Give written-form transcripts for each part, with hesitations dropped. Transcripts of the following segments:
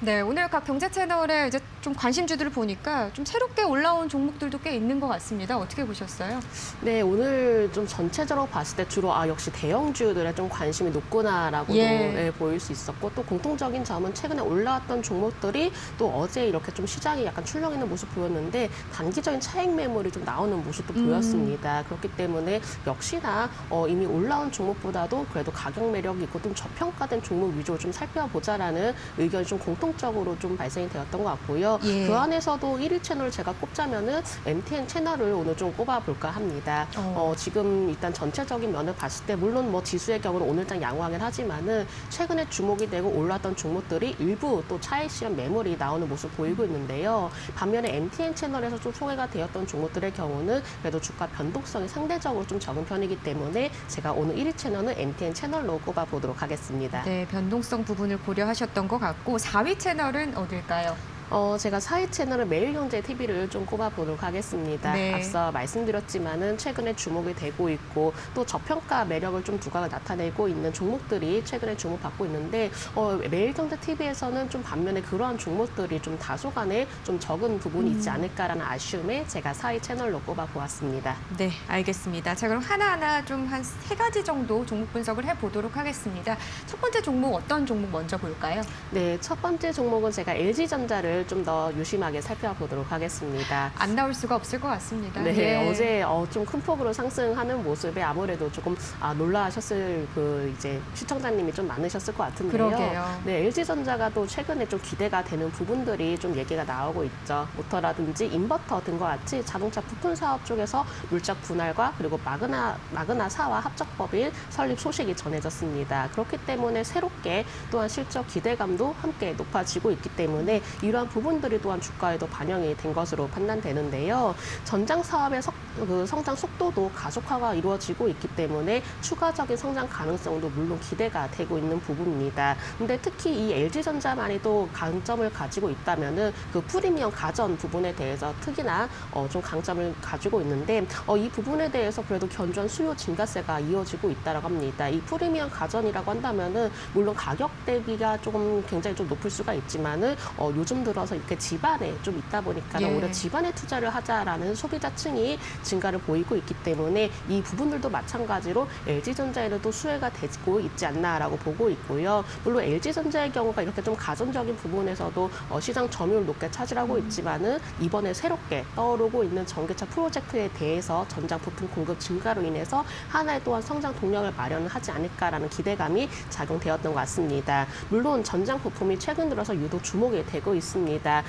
네, 오늘 각 경제 채널에 이제 좀 관심주들을 보니까 좀 새롭게 올라온 종목들도 꽤 있는 것 같습니다. 어떻게 보셨어요? 네, 오늘 좀 전체적으로 봤을 때 주로 역시 대형주들에 좀 관심이 높구나라고도 예. 보일 수 있었고 또 공통적인 점은 최근에 올라왔던 종목들이 또 어제 이렇게 좀 시장이 약간 출렁이는 모습 보였는데 단기적인 차익 매물이 좀 나오는 모습도 보였습니다. 그렇기 때문에 역시나 이미 올라온 종목보다도 그래도 가격 매력이 있고 좀 저평가된 종목 위주로 좀 살펴보자라는 의견이 좀 공통적으로 좀 발생이 되었던 것 같고요. 예. 그 안에서도 1위 채널을 제가 꼽자면은 MTN 채널을 오늘 좀 꼽아볼까 합니다. 지금 일단 전체적인 면을 봤을 때 물론 뭐 지수의 경우는 오늘장 양호하긴 하지만은 최근에 주목이 되고 올랐던 종목들이 일부 또 차익 실현 매물이 나오는 모습 보이고 있는데요. 반면에 MTN 채널에서 좀 소개가 되었던 종목들의 경우는 그래도 주가 변동성이 상대적으로 좀 적은 편이기 때문에 제가 오늘 1위 채널은 MTN 채널로 꼽아보도록 하겠습니다. 네, 변동성 부분을 고려하셨던 것 같고 4위 채널은 어딜까요? 제가 4위 채널은 매일경제TV를 좀 꼽아보도록 하겠습니다. 네. 앞서 말씀드렸지만은 최근에 주목이 되고 있고 또 저평가 매력을 좀 두각을 나타내고 있는 종목들이 최근에 주목받고 있는데 매일경제TV에서는 좀 반면에 그러한 종목들이 좀 다소간에 좀 적은 부분이 있지 않을까라는 아쉬움에 제가 4위 채널로 꼽아보았습니다. 네, 알겠습니다. 자, 그럼 하나하나 좀 한 세 가지 정도 종목 분석을 해보도록 하겠습니다. 첫 번째 종목 어떤 종목 먼저 볼까요? 네, 첫 번째 종목은 제가 LG전자를 좀 더 유심하게 살펴보도록 하겠습니다. 안 나올 수가 없을 것 같습니다. 네, 예. 어제 좀 큰 폭으로 상승하는 모습에 아무래도 조금 놀라셨을 이제 시청자님이 좀 많으셨을 것 같은데요. 그러게요. 네, LG전자가 또 최근에 좀 기대가 되는 부분들이 좀 얘기가 나오고 있죠. 모터라든지 인버터 등과 같이 자동차 부품 사업 쪽에서 물적 분할과 그리고 마그나사와 합작법인 설립 소식이 전해졌습니다. 그렇기 때문에 새롭게 또한 실적 기대감도 함께 높아지고 있기 때문에 이러한 부분들이 또한 주가에도 반영이 된 것으로 판단되는데요. 전장 사업의 성장 속도도 가속화가 이루어지고 있기 때문에 추가적인 성장 가능성도 물론 기대가 되고 있는 부분입니다. 근데 특히 이 LG전자만이 또 강점을 가지고 있다면은 그 프리미엄 가전 부분에 대해서 특히나 좀 강점을 가지고 있는데 이 부분에 대해서 그래도 견조한 수요 증가세가 이어지고 있다고 합니다. 이 프리미엄 가전이라고 한다면은 물론 가격 대비가 조금 굉장히 좀 높을 수가 있지만은 요즘 들어서 이렇게 집안에 좀 있다 보니까 예. 오히려 집안에 투자를 하자라는 소비자층이 증가를 보이고 있기 때문에 이 부분들도 마찬가지로 LG전자에는 또 수혜가 되고 있지 않나라고 보고 있고요. 물론 LG전자의 경우가 이렇게 좀 가전적인 부분에서도 시장 점유율 높게 차지하고 있지만은 이번에 새롭게 떠오르고 있는 전기차 프로젝트에 대해서 전장 부품 공급 증가로 인해서 하나의 또한 성장 동력을 마련하지 않을까라는 기대감이 작용되었던 것 같습니다. 물론 전장 부품이 최근 들어서 유독 주목이 되고 있습니다.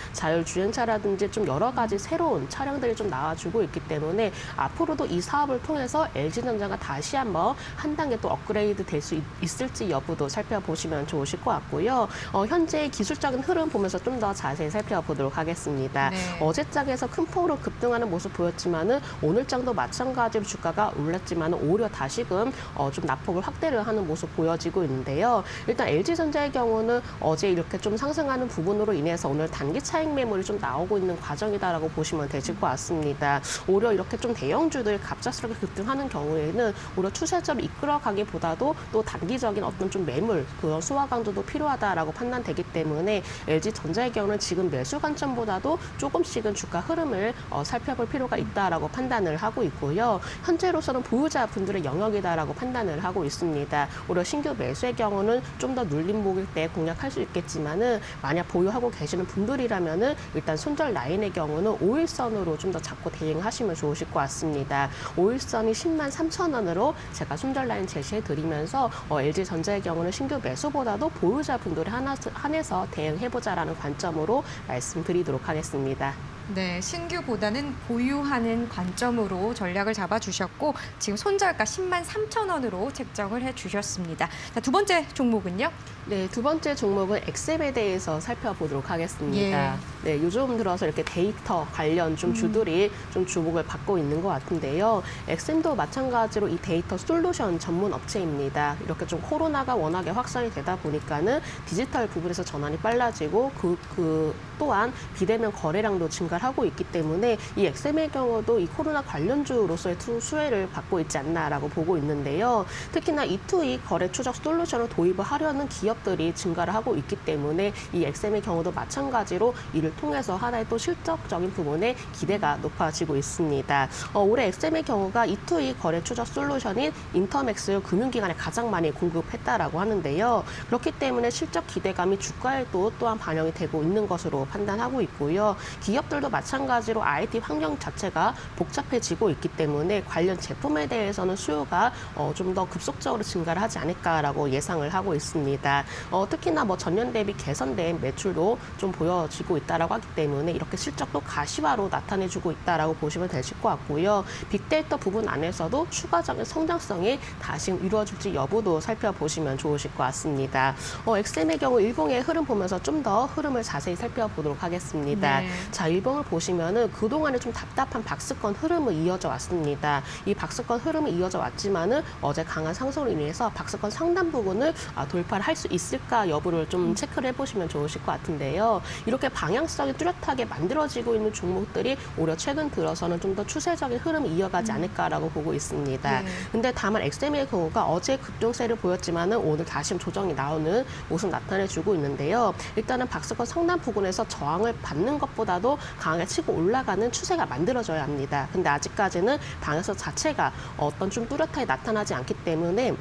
자율주행차라든지 좀 여러 가지 새로운 차량들이 좀 나와주고 있기 때문에 앞으로도 이 사업을 통해서 LG전자가 다시 한번 한 단계 또 업그레이드 될 수 있을지 여부도 살펴보시면 좋으실 것 같고요. 현재 기술적인 흐름 보면서 좀 더 자세히 살펴보도록 하겠습니다. 네. 어제장에서 큰 폭으로 급등하는 모습 보였지만은 오늘장도 마찬가지로 주가가 올랐지만 오히려 다시금 좀 낙폭을 확대를 하는 모습 보여지고 있는데요. 일단 LG전자의 경우는 어제 이렇게 좀 상승하는 부분으로 인해서 오늘 단기 차익 매물이 좀 나오고 있는 과정이다라고 보시면 되실 것 같습니다. 오히려 이렇게 좀 대형주들 갑작스럽게 급등하는 경우에는 오히려 추세적으로 이끌어가기보다도 또 단기적인 어떤 좀 매물 그런 수화 강도도 필요하다라고 판단되기 때문에 LG전자의 경우는 지금 매수 관점보다도 조금씩은 주가 흐름을 살펴볼 필요가 있다라고 판단을 하고 있고요. 현재로서는 보유자분들의 영역이다라고 판단을 하고 있습니다. 오히려 신규 매수의 경우는 좀 더 눌림목일 때 공략할 수 있겠지만은 만약 보유하고 계시는 분들이라면은 일단 손절 라인의 경우는 5일선으로 좀 더 잡고 대응하시면 좋으실 것 같습니다. 5일선이 10만 3천 원으로 제가 손절 라인 제시해 드리면서 LG전자의 경우는 신규 매수보다도 보유자분들에 한해서 대응해보자라는 관점으로 말씀드리도록 하겠습니다. 네, 신규보다는 보유하는 관점으로 전략을 잡아주셨고 지금 손절가 10만 3천 원으로 책정을 해주셨습니다. 자, 두 번째 종목은요? 네, 두 번째 종목은 엑셈에 대해서 살펴보도록 하겠습니다. 네, 요즘 들어서 이렇게 데이터 관련 좀 주들이 좀 주목을 받고 있는 것 같은데요. 엑셈도 마찬가지로 이 데이터 솔루션 전문 업체입니다. 이렇게 좀 코로나가 워낙에 확산이 되다 보니까는 디지털 부분에서 전환이 빨라지고 그 또한 비대면 거래량도 증가 증가를 하고 있기 때문에 이 엑셈의 경우도 이 코로나 관련주로서의 수혜를 받고 있지 않나라고 보고 있는데요. 특히나 E2E 거래 추적 솔루션을 도입을 하려는 기업들이 증가를 하고 있기 때문에 이 엑셈의 경우도 마찬가지로 이를 통해서 하나의 또 실적적인 부분에 기대가 높아지고 있습니다. 올해 엑셈의 경우가 E2E 거래 추적 솔루션인 인터맥스 금융기관에 가장 많이 공급했다라고 하는데요. 그렇기 때문에 실적 기대감이 주가에도 또한 반영이 되고 있는 것으로 판단하고 있고요. 기업들도 마찬가지로 IT 환경 자체가 복잡해지고 있기 때문에 관련 제품에 대해서는 수요가 좀 더 급속적으로 증가를 하지 않을까라고 예상을 하고 있습니다. 특히나 뭐 전년 대비 개선된 매출도 좀 보여지고 있다라고 하기 때문에 이렇게 실적도 가시화로 나타내주고 있다라고 보시면 되실 것 같고요. 빅데이터 부분 안에서도 추가적인 성장성이 다시 이루어질지 여부도 살펴보시면 좋으실 것 같습니다. 엑셈의 경우 일봉의 흐름 보면서 좀 더 흐름을 자세히 살펴보도록 하겠습니다. 네. 자, 일봉을 보시면은 그동안에 좀 답답한 박스권 흐름을 이어져 왔습니다. 이 박스권 흐름을 이어져 왔지만은 어제 강한 상승으로 인해서 박스권 상단 부분을 돌파를 할 수 있을까 여부를 좀 체크를 해보시면 좋으실 것 같은데요. 이렇게 방향성이 뚜렷하게 만들어지고 있는 종목들이 오히려 최근 들어서는 좀 더 추세적인 흐름을 이어가지 않을까라고 보고 있습니다. 네. 근데 다만 엑셈의 경우가 어제 급등세를 보였지만은 오늘 다시 조정이 나오는 모습 나타내주고 있는데요. 일단은 박스권 상단 부분에서 저항을 받는 것보다도 강하게 치고 올라가는 추세가 만들어져야 합니다. 근데 아직까지는 방에서 자체가 어떤 좀 뚜렷하게 나타나지 않기 때문에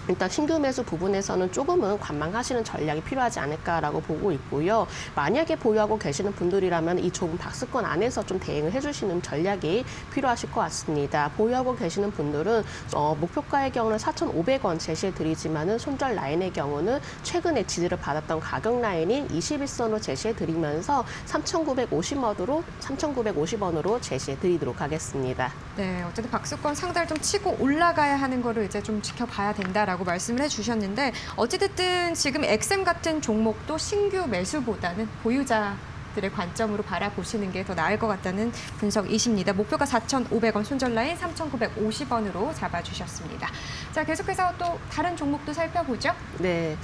일단 신규 매수 부분에서는 조금은 관망하시는 전략이 필요하지 않을까라고 보고 있고요. 만약에 보유하고 계시는 분들이라면 이 좁은 박스권 안에서 좀 대응을 해주시는 전략이 필요하실 것 같습니다. 보유하고 계시는 분들은 목표가의 경우는 4,500원 제시해드리지만은 손절 라인의 경우는 최근에 지지를 받았던 가격 라인인 21선으로 제시해드리면서 3,950원으로 제시해드리도록 하겠습니다. 네, 어쨌든 박스권 상단을 좀 치고 올라가야 하는 거를 이제 좀 지켜봐야 된다라고 말씀을 해주셨는데 어찌됐든 지금 엑셈 같은 종목도 신규 매수보다는 보유자들의 관점으로 바라보시는 게 더 나을 것 같다는 분석이십니다. 목표가 4,500원, 손절 라인 3,950원으로 잡아주셨습니다. 자, 계속해서 또 다른 종목도 살펴보죠. 네,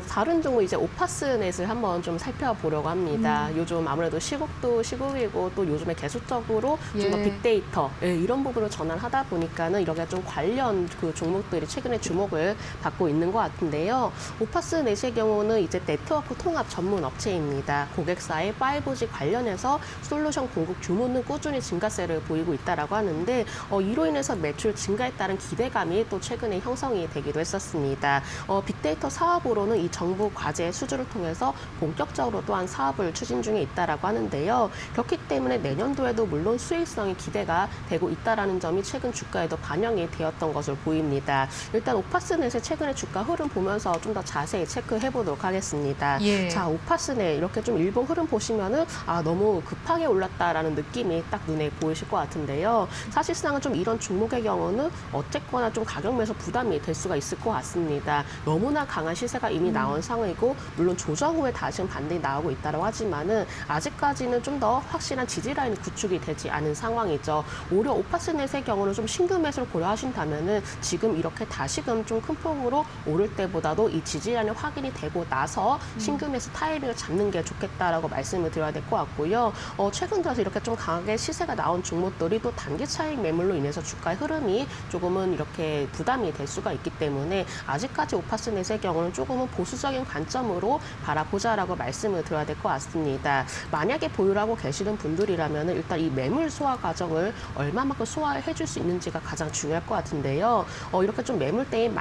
다른 종목 이제 오파스넷을 한번 좀 살펴보려고 합니다. 요즘 아무래도 시국도 시국이고 또 요즘에 계속적으로 좀 더 예. 빅데이터 이런 부분을 전환하다 보니까는 이렇게 좀 관련 그 종목들이 최근에 주목을 받고 있는 것 같은데요. 오파스넷의 경우는 이제 네트워크 통합 전문 업체입니다. 고객사의 5G 관련해서 솔루션 공급 규모는 꾸준히 증가세를 보이고 있다라고 하는데 이로 인해서 매출 증가에 따른 기대감이 또 최근에 형성이 되기도 했었습니다. 빅데이터 사업으로는 이 정부 과제 수주를 통해서 본격적으로 또한 사업을 추진 중에 있다라고 하는데요. 그렇기 때문에 내년도에도 물론 수익성이 기대가 되고 있다라는 점이 최근 주가에도 반영이 되었던 것으로 보입니다. 일단 오파스넷의 최근의 주가 흐름 보면서 좀 더 자세히 체크해 보도록 하겠습니다. 예. 자, 오파스넷 이렇게 좀 일봉 흐름 보시면은 너무 급하게 올랐다라는 느낌이 딱 눈에 보이실 것 같은데요. 사실상은 좀 이런 종목의 경우는 어쨌거나 좀 가격 매수 부담이 될 수가 있을 것 같습니다. 너무나 강한 시세가 이미 나온 상황이고 물론 조정 후에 다시금 반등이 나오고 있다고 하지만은 아직까지는 좀 더 확실한 지지 라인이 구축이 되지 않은 상황이죠. 오히려 오파스넷의 경우는 좀 신규 매수를 고려하신다면은 지금 이렇게 다시금 좀 큰 폭으로 오를 때보다도 이 지지 라인이 확인이 되고 나서 신규 매수 타이밍을 잡는 게 좋겠다라고 말씀을 드려야 될 것 같고요. 최근 들어서 이렇게 좀 강하게 시세가 나온 종목들이 또 단기 차익 매물로 인해서 주가의 흐름이 조금은 이렇게 부담이 될 수가 있기 때문에 아직까지 오파스넷의 경우는 조금은 보수적인 관점으로 바라보자라고 말씀을 드려야 될 것 같습니다. 만약에 보유를 하고 계시는 분들이라면 일단 이 매물 소화 과정을 얼마만큼 소화해 줄 수 있는지가 가장 중요할 것 같은데요. 이렇게 좀 매물대인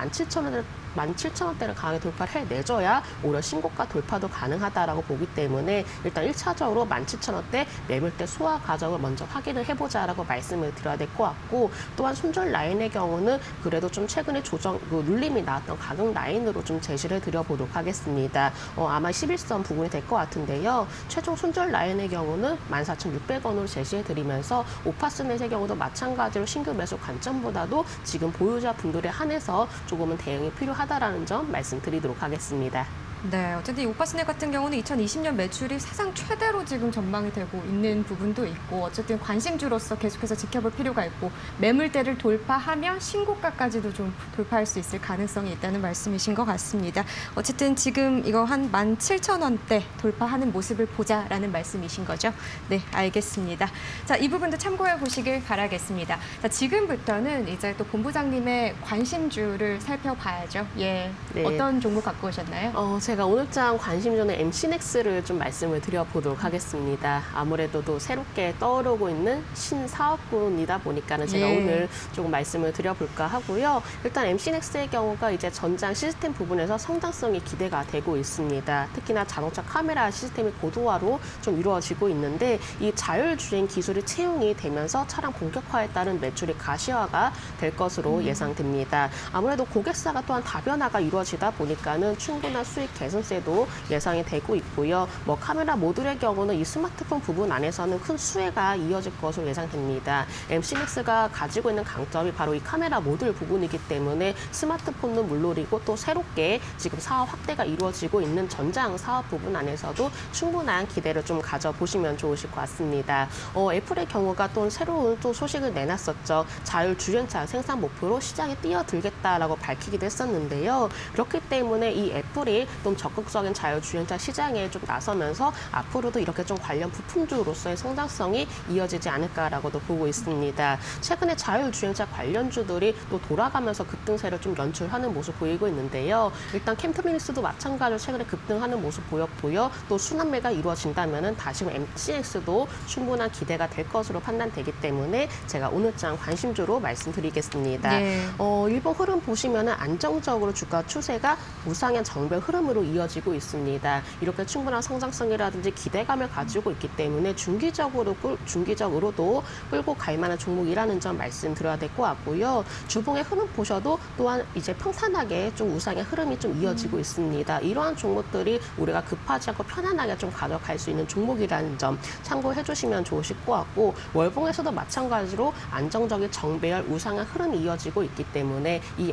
17,000원대를 강하게 돌파를 해내줘야 오히려 신고가 돌파도 가능하다라고 보기 때문에 일단 1차적으로 17,000원대 매물대 소화 과정을 먼저 확인을 해보자라고 말씀을 드려야 될 것 같고 또한 손절 라인의 경우는 그래도 좀 최근에 눌림이 나왔던 가격 라인으로 좀 제시를 해드려보도록 하겠습니다. 아마 11선 부분이 될 것 같은데요. 최종 손절 라인의 경우는 14,600원으로 제시해드리면서 오파스넷의 경우도 마찬가지로 신규 매수 관점보다도 지금 보유자 분들에 한해서 조금은 대응이 필요하다라는 점 말씀드리도록 하겠습니다. 네, 어쨌든 이 오파스넷 같은 경우는 2020년 매출이 사상 최대로 지금 전망이 되고 있는 부분도 있고 어쨌든 관심주로서 계속해서 지켜볼 필요가 있고 매물대를 돌파하면 신고가까지도 좀 돌파할 수 있을 가능성이 있다는 말씀이신 것 같습니다. 어쨌든 지금 이거 한 17,000원대 돌파하는 모습을 보자라는 말씀이신 거죠? 네, 알겠습니다. 자, 이 부분도 참고해 보시길 바라겠습니다. 자, 지금부터는 이제 또 본부장님의 관심주를 살펴봐야죠. 예, 네. 어떤 종목 갖고 오셨나요? 제가 오늘장 관심주는 MC넥스를 좀 말씀을 드려보도록 하겠습니다. 아무래도 또 새롭게 떠오르고 있는 신사업군이다 보니까는 제가 예. 오늘 조금 말씀을 드려볼까 하고요. 일단 MC넥스의 경우가 이제 전장 시스템 부분에서 성장성이 기대가 되고 있습니다. 특히나 자동차 카메라 시스템이 고도화로 좀 이루어지고 있는데 이 자율주행 기술이 채용이 되면서 차량 본격화에 따른 매출이 가시화가 될 것으로 예상됩니다. 아무래도 고객사가 또한 다변화가 이루어지다 보니까는 충분한 수익 개선세도 예상이 되고 있고요. 뭐 카메라 모듈의 경우는 이 스마트폰 부분 안에서는 큰 수혜가 이어질 것으로 예상됩니다. MC맥스가 가지고 있는 강점이 바로 이 카메라 모듈 부분이기 때문에 스마트폰은 물론이고 또 새롭게 지금 사업 확대가 이루어지고 있는 전장 사업 부분 안에서도 충분한 기대를 좀 가져보시면 좋으실 것 같습니다. 애플의 경우가 또 새로운 또 소식을 내놨었죠. 자율주행차 생산 목표로 시장에 뛰어들겠다라고 밝히기도 했었는데요. 그렇기 때문에 이 애플이 좀 적극적인 자율주행차 시장에 좀 나서면서 앞으로도 이렇게 좀 관련 부품주로서의 성장성이 이어지지 않을까라고도 보고 있습니다. 최근에 자율주행차 관련주들이 또 돌아가면서 급등세를 좀 연출하는 모습 보이고 있는데요. 일단 캠트밀스도 마찬가지로 최근에 급등하는 모습 보였고요. 또 순환매가 이루어진다면은 다시금 MCX도 충분한 기대가 될 것으로 판단되기 때문에 제가 오늘장 관심주로 말씀드리겠습니다. 예. 일본 흐름 보시면은 안정적으로 주가 추세가 우상향 정배 흐름으로 이어지고 있습니다. 이렇게 충분한 성장성이라든지 기대감을 가지고 있기 때문에 중기적으로도 끌고 갈 만한 종목이라는 점 말씀드려야 될 것 같고요. 주봉의 흐름 보셔도 또한 이제 평탄하게 좀 우상의 흐름이 좀 이어지고 있습니다. 이러한 종목들이 우리가 급하지 않고 편안하게 좀 가져갈 수 있는 종목이라는 점 참고해 주시면 좋으실 것 같고 월봉에서도 마찬가지로 안정적인 정배열 우상의 흐름이 이어지고 있기 때문에 이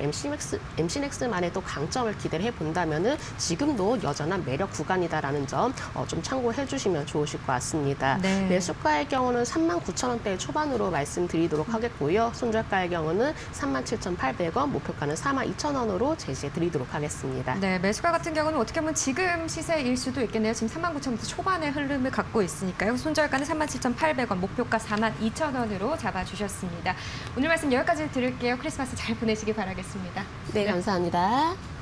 MC넥스만의 또 강점을 기대를 해본다면은 지금도 여전한 매력 구간이다라는 점 좀 참고해 주시면 좋으실 것 같습니다. 네. 매수가의 경우는 39,000원대 초반으로 말씀드리도록 하겠고요. 손절가의 경우는 37,800원, 목표가는 42,000원으로 제시해 드리도록 하겠습니다. 네, 매수가 같은 경우는 어떻게 보면 지금 시세일 수도 있겠네요. 지금 39,000원대 초반의 흐름을 갖고 있으니까요. 손절가는 37,800원, 목표가 42,000원으로 잡아주셨습니다. 오늘 말씀 여기까지 드릴게요. 크리스마스 잘 보내시기 바라겠습니다. 네, 감사합니다.